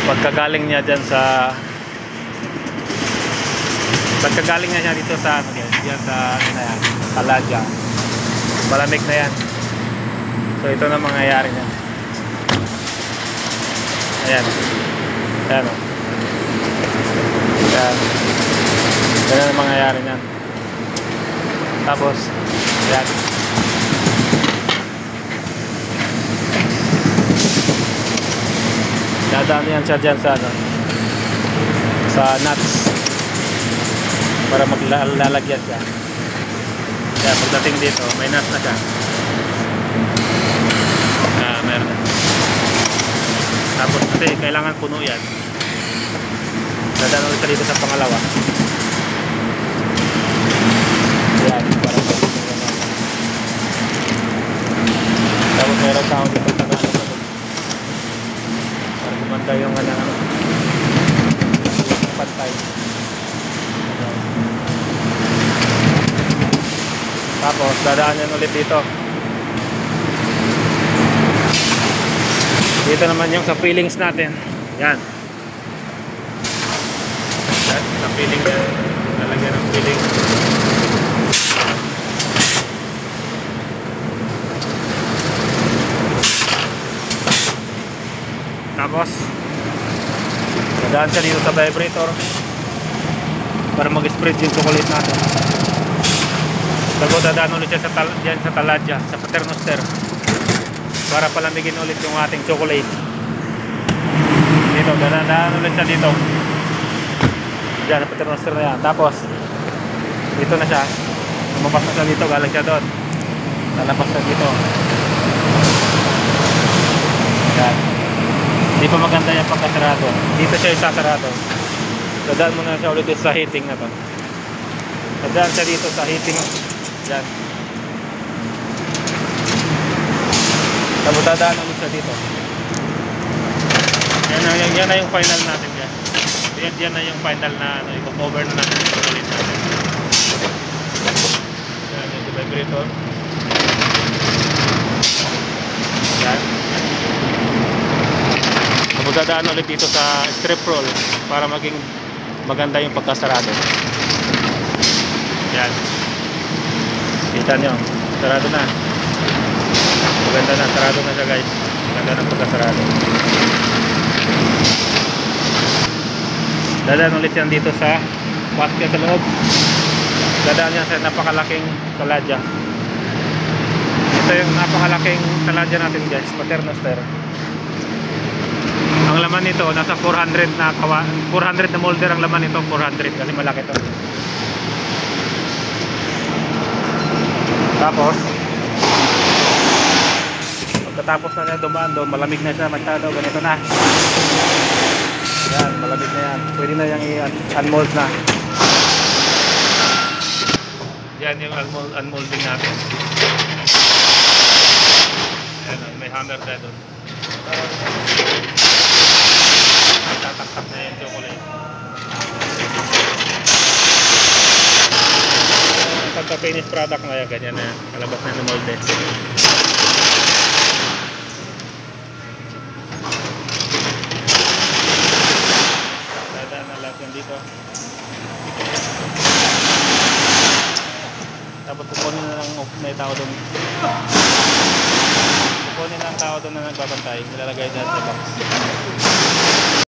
Pagkagaling niya dyan sa dito sa ano yan sa ano na yan, Kaladya. Malamig na yan. So ito na mangyayari niya. Ayan. Ayan o. Ayan. Ayan ang mangyayari niyan. Tapos ayan. Dadaan yan siya dyan sa ano, sa nuts para maglalagyan siya. Kaya pagdating dito may nuts na siya. Meron na. Tapos kasi kailangan puno yan. Dadaan ulit siya dito sa pangalawa. Yan, para tapos meron tao dito sa gumanda yung pantay. Tapos dadaan yan ulit dito. Dito naman yung sa fillings natin. Yan. Sa filling yan. Lalagyan ng filling. Tapos dadaan siya dito sa vibrator para mag-spread yung chocolate natin. Tapos dadaan ulit siya dyan sa Kaladya, sa paternoster para palamigin ulit yung ating chocolate. Dito, dadaan ulit siya dito. Dyan, sa paternoster na yan. Tapos dito na siya. Lumabas na siya dito, galing siya doon. Lalabas na dito. Yan. Hindi pa maganda yung pagkasarado. Dito siya isasarado. Dadaan muna siya ulit sa heating na to. Dadaan siya dito sa heating. Yan. Tapos dadaan ulit siya dito. Yan na yung final natin yan. Yan na yung final na ano, i-cover na natin yung chocolate natin. Yan yung vibrator. Yan. Tapos dadaan ulit dito sa strip roll para maging maganda yung pagkasarado. Yan. Kita nyo, sarado na. Maganda na, sarado na siya guys. Maganda ng pagkasarado. Dadaan ulit yan dito sa basket sa loob. Dadaan yan sa napakalaking Kaladya. Ito yung napakalaking Kaladya natin guys, paternoster. Ang laman nito nasa 400 na 400 na molder ang laman nito, 400 kasi malaki to. Tapos pagkatapos na niya dumaan doon, malamig na siya masyado, ganito na. Yan, malamig na yan. Pwede na yung i-unmold na. Yan yung unmolding natin. Yan, may hammer na doon. Tatak-tak na yung chocolate. Pagka-finish product na yan, ganyan na yan. Kalabas na yung molde. Dadaan na lahat yan dito. Tapos kukunin na lang may tao doon. Kukunin na ang tao doon na nagbabantay. Nilalagay dyan sa box.